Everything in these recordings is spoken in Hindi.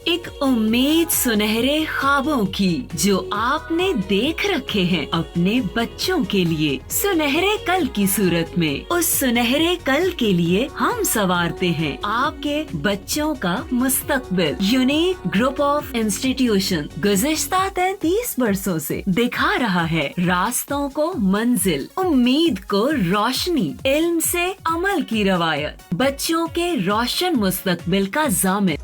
एक उम्मीद सुनहरे ख्वाबों की जो आपने देख रखे हैं अपने बच्चों के लिए, सुनहरे कल की सूरत में। उस सुनहरे कल के लिए हम संवारते हैं आपके बच्चों का मुस्तकबिल। यूनिक ग्रुप ऑफ इंस्टीट्यूशन गुज़िश्ता 33 बरसों से दिखा रहा है रास्तों को मंजिल, उम्मीद को रोशनी, इल्म से अमल की रवायत, बच्चों के रोशन मुस्तकबिल का ज़ामिन।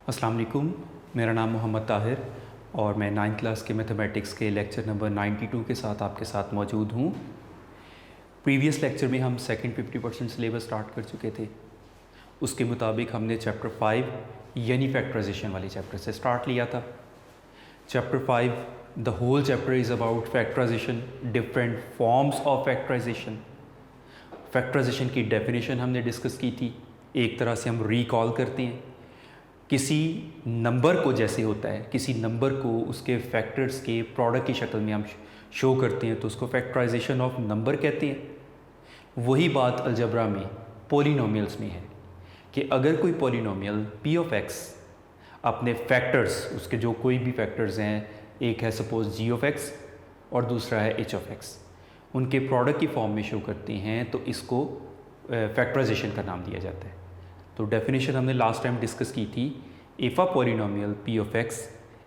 अस्सलाम वालेकुम, मेरा नाम मोहम्मद ताहिर और मैं 9th क्लास के मैथमेटिक्स के लेक्चर नंबर 92 के साथ आपके साथ मौजूद हूँ। प्रीवियस लेक्चर में हम सेकंड 50% सिलेबस स्टार्ट कर चुके थे। उसके मुताबिक हमने चैप्टर 5 यानी फैक्टराइजेशन वाले चैप्टर से स्टार्ट लिया था। Chapter 5 the whole chapter is about factorization, different forms of factorization. Factorization की डेफिनेशन हमने डिस्कस की थी। एक तरह से हम रिकॉल करते हैं, किसी नंबर को जैसे होता है, किसी नंबर को उसके फैक्टर्स के प्रोडक्ट की शक्ल में हम शो करते हैं तो उसको फैक्टराइजेशन ऑफ नंबर कहते हैं। वही बात अलजबरा में पॉलिनोमियल्स में है कि अगर कोई पॉलिनोमियल p ऑफ x अपने फैक्टर्स, उसके जो कोई भी फैक्टर्स हैं, एक है सपोज g ऑफ x और दूसरा है h ऑफ x, उनके प्रोडक्ट की फॉर्म में शो करते हैं तो इसको फैक्टराइजेशन का नाम दिया जाता है। तो डेफिनेशन हमने लास्ट टाइम डिस्कस की थी। If a polynomial p of x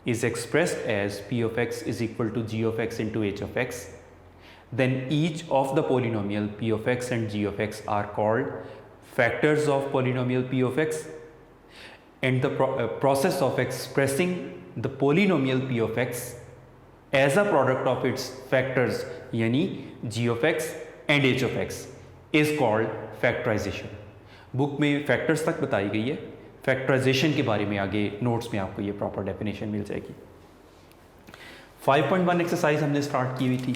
is expressed as p of x is equal to g of x into h of x, then each of the polynomial p of x and g of x are called factors of polynomial p of x, and the process of expressing the polynomial p of x as a product of its factors यानी g of x and h of x is called factorization। Book में फैक्टर्स तक बताई गई है, फैक्टराइजेशन के बारे में आगे नोट्स में आपको ये प्रॉपर डेफिनेशन मिल जाएगी। 5.1 एक्सरसाइज हमने स्टार्ट की हुई थी।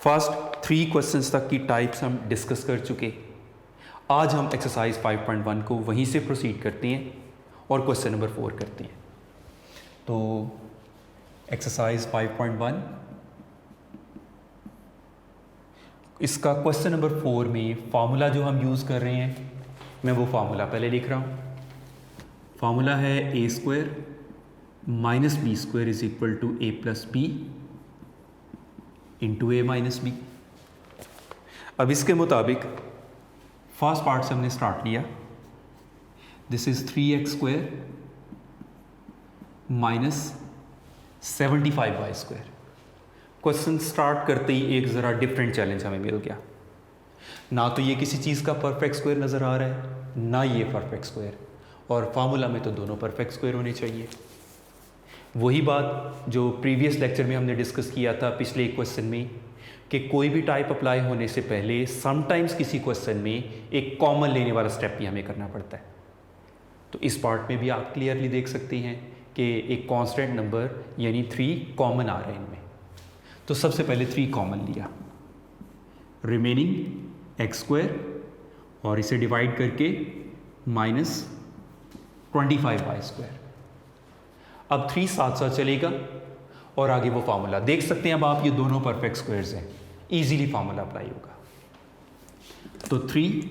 फर्स्ट 3 क्वेश्चंस तक की टाइप्स हम डिस्कस कर चुके। आज हम एक्सरसाइज 5.1 को वहीं से प्रोसीड करते हैं और क्वेश्चन नंबर 4 करते हैं। तो एक्सरसाइज 5.1 इसका क्वेश्चन नंबर 4 में फार्मूला जो हम यूज़ कर रहे हैं, मैं वो फार्मूला पहले लिख रहा हूँ। फार्मूला है a² minus b² is equal to a plus B into a minus B. अब इसके मुताबिक फर्स्ट पार्ट से हमने स्टार्ट लिया। This is 3x² minus 75y²। Question start करते ही एक ज़रा डिफरेंट चैलेंज हमें मिल गया। ना तो ये किसी चीज़ का परफेक्ट स्क्वायर नज़र आ रहा है, ना ये परफेक्ट स्क्वायर, और फार्मूला में तो दोनों परफेक्ट स्क्वायर होने चाहिए। वही बात जो प्रीवियस लेक्चर में हमने डिस्कस किया था पिछले एक क्वेश्चन में कि कोई भी टाइप अप्लाई होने से पहले समटाइम्स किसी क्वेश्चन में एक कॉमन लेने वाला स्टेप भी हमें करना पड़ता है। तो इस पार्ट में भी आप क्लियरली देख सकते हैं कि एक कांस्टेंट नंबर यानी 3 कॉमन आ रहा है इनमें। तो सबसे पहले 3 कॉमन लिया, रिमेनिंग x² और इसे डिवाइड करके माइनस 25y²। अब 3 साथ साथ चलेगा और आगे वो फार्मूला देख सकते हैं। अब आप ये दोनों परफेक्ट स्क्वायर्स हैं, इजीली फार्मूला अप्लाई होगा। तो 3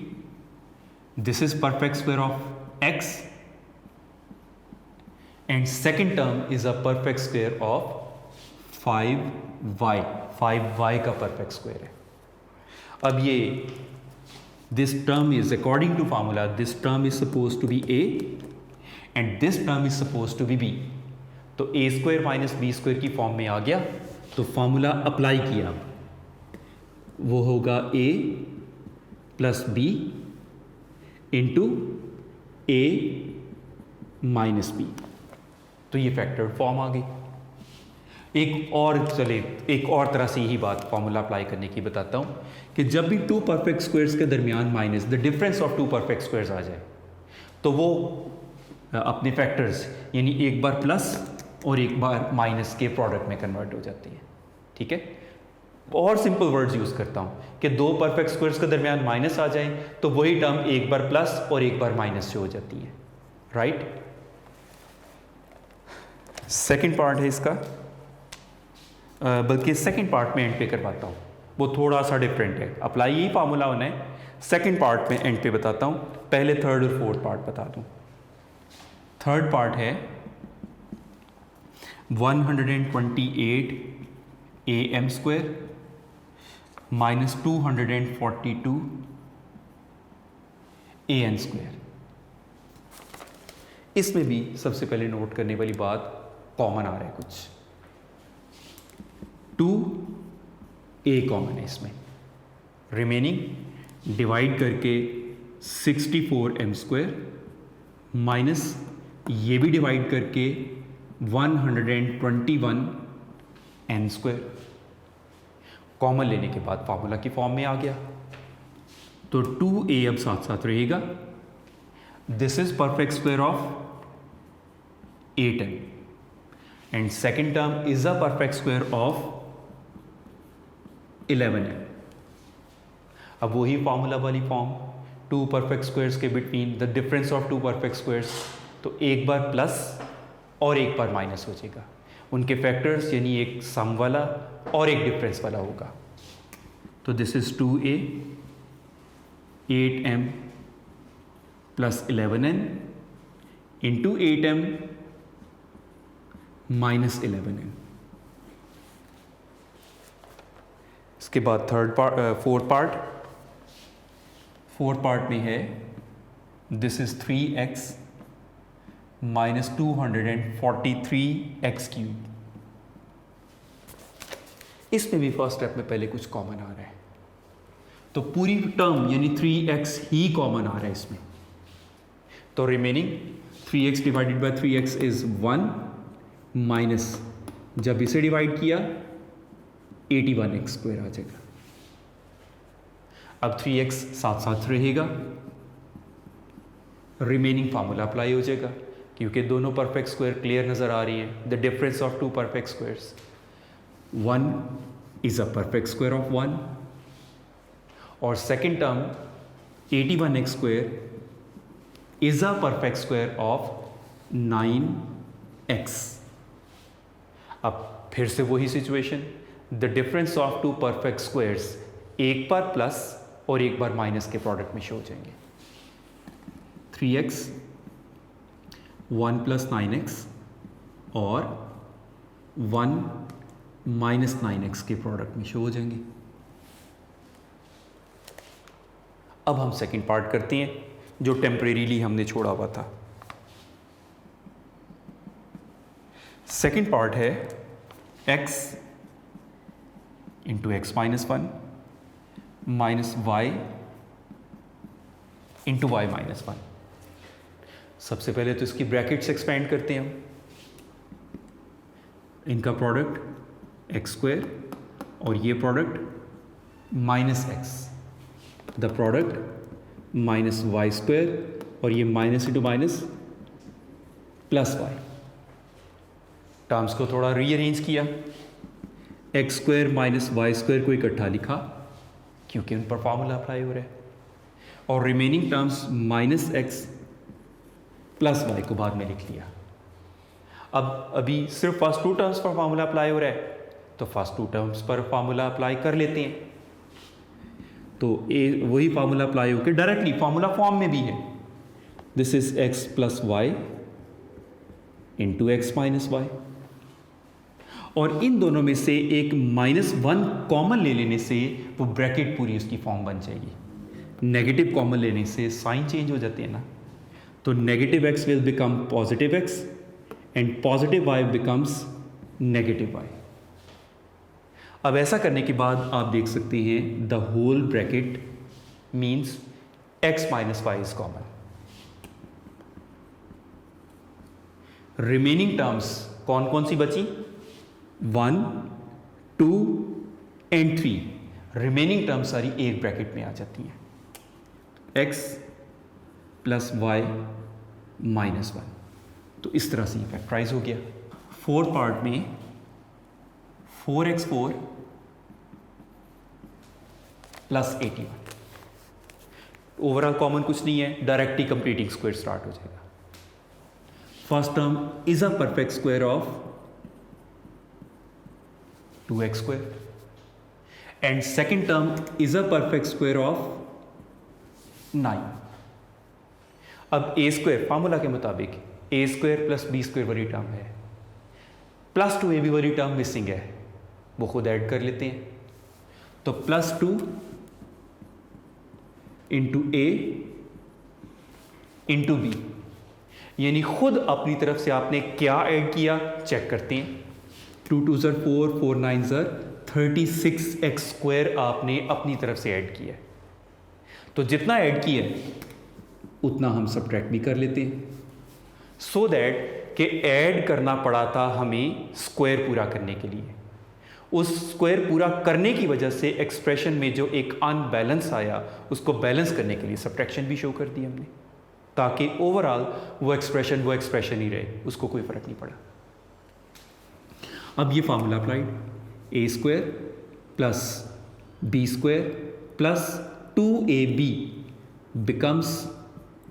this is perfect square of x and second term is a perfect square of 5y। 5y का परफेक्ट स्क्वायर है। अब ये this term is according to formula, this term is suppose to be a and this term is suppose to be b। तो a² माइनस b² की फॉर्म में आ गया तो फार्मूला अप्लाई किया, वो होगा a plus B into a minus b. तो ये फैक्टर्ड फॉर्म आ गई। एक और तरह से यही बात फार्मूला अप्लाई करने की बताता हूँ कि जब भी 2 परफेक्ट स्क्वायर्स के दरमियान minus the difference of 2 perfect squares आ जाए तो वो अपने फैक्टर्स यानी एक बार प्लस और एक बार माइनस के प्रोडक्ट में कन्वर्ट हो जाती है। ठीक है, और सिंपल वर्ड्स यूज़ करता हूँ कि 2 परफेक्ट स्क्वायर्स के दरमियान माइनस आ जाए तो वही टर्म एक बार प्लस और एक बार माइनस से हो जाती है। राइट, सेकेंड पार्ट है इसका, बल्कि सेकंड पार्ट में एंड पे करवाता हूँ। वो थोड़ा सा डिफरेंट है। अप्लाई यही फार्मूला होना है। सेकेंड पार्ट में एंड पे बताता हूँ, पहले थर्ड और फोर्थ पार्ट बता दूँ। थर्ड पार्ट है 128 am square minus 242 an square. इसमें भी सबसे पहले नोट करने वाली बात, कॉमन आ रहा है कुछ, 2a कॉमन है इसमें। रिमेनिंग डिवाइड करके 64 m स्क्वायर माइनस ये भी डिवाइड करके 121 n स्क्वायर। कॉमन लेने के बाद फार्मूला की फॉर्म में आ गया, तो 2a अब साथ साथ रहेगा। This is perfect square of 8m and second term is a perfect square of 11m। अब वही फार्मूला वाली फॉर्म, टू परफेक्ट स्क्वायर्स के between the difference of two perfect squares, तो एक बार प्लस और एक बार माइनस हो जाएगा। उनके फैक्टर्स यानी एक सम वाला और एक डिफरेंस वाला होगा। तो this is 2a 8m plus 11n into 8m minus 11n। इसके बाद फोर्थ पार्ट में है this is 3x minus 243x cube. इसमें भी फर्स्ट स्टेप में पहले कुछ कॉमन आ रहा है, तो पूरी टर्म यानी 3x ही कॉमन आ रहा है इसमें। तो remaining 3x divided by 3x is 1 minus, जब इसे डिवाइड किया 81x स्क्वायर आ जाएगा। अब 3x साथ साथ रहेगा, रिमेनिंग फार्मूला अप्लाई हो जाएगा क्योंकि दोनों परफेक्ट स्क्वायर क्लियर नजर आ रही हैं। The difference of two perfect squares, 1 is a perfect square of 1 और second term 81x square is a perfect square of 9x। अब फिर से वही situation, the difference of two perfect squares एक बार प्लस और एक बार माइनस के प्रोडक्ट में शो हो जाएंगे। 3x 1 प्लस 9x और 1 माइनस 9x के प्रोडक्ट में शो हो जाएंगे। अब हम सेकंड पार्ट करते हैं जो टेम्परेरीली हमने छोड़ा हुआ था। सेकंड पार्ट है x into x minus 1 minus y into y minus 1। सबसे पहले तो इसकी ब्रैकेट्स एक्सपेंड करते हैं हम। इनका प्रोडक्ट एक्स स्क्वायर और ये product minus x, the product minus y square और ये minus into minus plus y. Terms को थोड़ा रीअरेंज किया, x square minus y square को इकट्ठा लिखा क्योंकि उन पर फॉर्मूला अप्लाई हो रहा है, और remaining terms minus x plus y को बाद में लिख लिया। अब अभी सिर्फ फर्स्ट टू टर्म्स पर फॉर्मूला अप्लाई हो रहा है तो फर्स्ट टू टर्म्स पर फॉर्मूला अप्लाई कर लेते हैं। तो वही फार्मूला अप्लाई होकर डायरेक्टली फार्मूला फॉर्म में भी है, this is x plus y into x minus y, और इन दोनों में से एक -1 कॉमन ले लेने से वो ब्रैकेट पूरी उसकी फॉर्म बन जाएगी। नेगेटिव कॉमन लेने से साइन चेंज हो जाते हैं ना, तो negative x will become positive x and positive y becomes negative y. अब ऐसा करने के बाद आप देख सकते हैं the whole bracket means x minus y is common. Remaining terms कौन कौन सी बची? 1, 2 एंड 3। रिमेनिंग टर्म्स सारी एक ब्रैकेट में आ जाती हैं, x प्लस वाई माइनस 1। तो इस तरह से फैक्टराइज हो गया। फोर्थ पार्ट में 4x4 प्लस 81। ओवरऑल कॉमन कुछ नहीं है, डायरेक्टली कंप्लीटिंग स्क्वायर स्टार्ट हो जाएगा। First term is a perfect square of 2x square and second term is a perfect square of 9। अब ए स्क्वायर फार्मूला के मुताबिक ए स्क्वायर प्लस बी स्क्वायर वाली टर्म है, प्लस 2ab वाली टर्म मिसिंग है, वो खुद ऐड कर लेते हैं। तो +2 इंटू ए इंटू बी, यानी खुद अपनी तरफ से आपने क्या ऐड किया चेक करते हैं। 2 2 ज़र 4, 4 9 ज़र 36x² आपने अपनी तरफ से ऐड किया। तो जितना ऐड किया उतना हम सब्ट्रैक्ट भी कर लेते हैं, सो दैट कि ऐड करना पड़ा था हमें स्क्वायर पूरा करने के लिए। उस स्क्वायर पूरा करने की वजह से एक्सप्रेशन में जो एक अनबैलेंस आया उसको बैलेंस करने के लिए सब्ट्रैक्शन भी शो कर दी हमने, ताकि ओवरऑल वो एक्सप्रेशन ही रहे, उसको कोई फ़र्क नहीं पड़ा। अब ये formula applied, a square plus b square plus 2ab becomes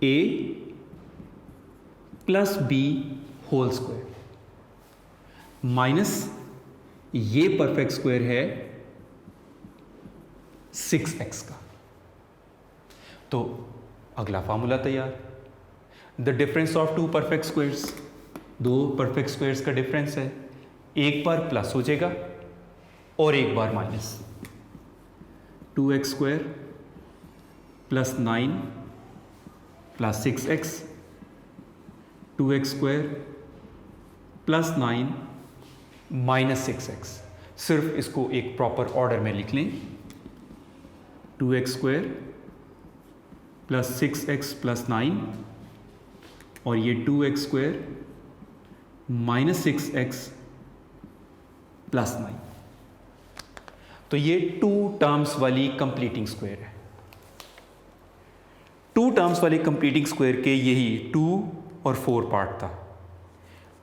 a plus b whole square minus ये परफेक्ट स्क्वायर है 6x का। तो अगला फार्मूला तैयार, the difference of two perfect squares, दो परफेक्ट स्क्वायर्स का डिफरेंस है, एक बार प्लस हो जाएगा और एक बार minus. 2x² plus 9 plus 6x, 2x² plus 9 minus 6x। सिर्फ इसको एक प्रॉपर ऑर्डर में लिख लें, 2x² प्लस 6x प्लस 9 और ये 2x² माइनस 6x प्लस 9। तो ये 2 टर्म्स वाली कंप्लीटिंग स्क्वायर है। 2 टर्म्स वाले कंप्लीटिंग स्क्वायर के यही 2 और 4 पार्ट था।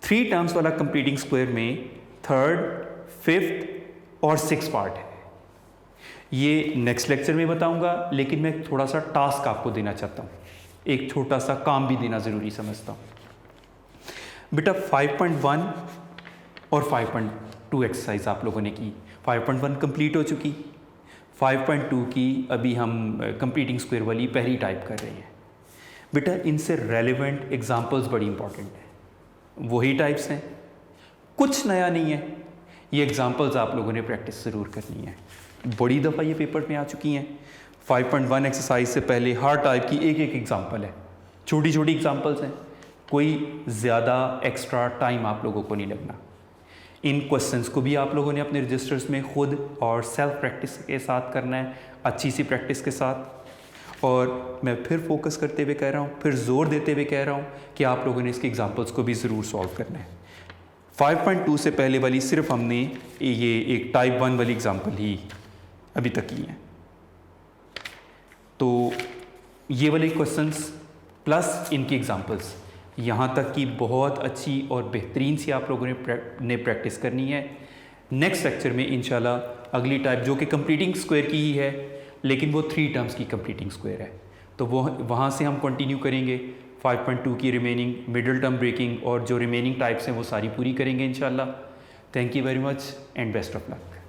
3 टर्म्स वाला कंप्लीटिंग स्क्वायर में 3rd, 5th और 6th पार्ट है। ये नेक्स्ट लेक्चर में बताऊंगा, लेकिन मैं थोड़ा सा टास्क आपको देना चाहता हूँ, एक छोटा सा काम भी देना ज़रूरी समझता हूँ। बेटा 5.1 और 5.2 एक्सरसाइज आप लोगों ने की, 5.1 कंप्लीट हो चुकी, 5.2 की अभी हम कंप्लीटिंग स्क्वायर वाली पहली टाइप कर रहे हैं। बेटा इनसे रेलेवेंट एग्जांपल्स बड़ी इंपॉर्टेंट हैं, वही टाइप्स हैं, कुछ नया नहीं है। ये एग्जांपल्स आप लोगों ने प्रैक्टिस ज़रूर करनी है, बड़ी दफ़ा ये पेपर में आ चुकी हैं। 5.1 एक्सरसाइज से पहले हर टाइप की एक एक एग्जांपल है, छोटी छोटी एग्जांपल्स हैं, कोई ज़्यादा एक्स्ट्रा टाइम आप लोगों को नहीं लगना। इन क्वेश्चंस को भी आप लोगों ने अपने रजिस्टर्स में खुद और सेल्फ प्रैक्टिस के साथ करना है, अच्छी सी प्रैक्टिस के साथ। और मैं फिर फोकस करते हुए कह रहा हूँ, फिर जोर देते हुए कह रहा हूँ कि आप लोगों ने इसके एग्जांपल्स को भी ज़रूर सॉल्व करना है। 5.2 से पहले वाली सिर्फ हमने ये एक टाइप 1 वाली एग्जांपल ही अभी तक की है। तो ये वाले क्वेश्चंस प्लस इनकी एग्जांपल्स, यहाँ तक की बहुत अच्छी और बेहतरीन सी आप लोगों ने प्रैक्टिस करनी है। नेक्स्ट लेक्चर में इंशाल्लाह अगली टाइप जो कि कंप्लीटिंग स्क्वायर की ही है, लेकिन वो 3 टर्म्स की कंप्लीटिंग स्क्वायर है, तो वो वहाँ से हम कंटिन्यू करेंगे। 5.2 की रिमेनिंग मिडिल टर्म ब्रेकिंग और जो रिमेनिंग टाइप्स हैं वो सारी पूरी करेंगे इंशाल्लाह। Thank you very much and best of luck.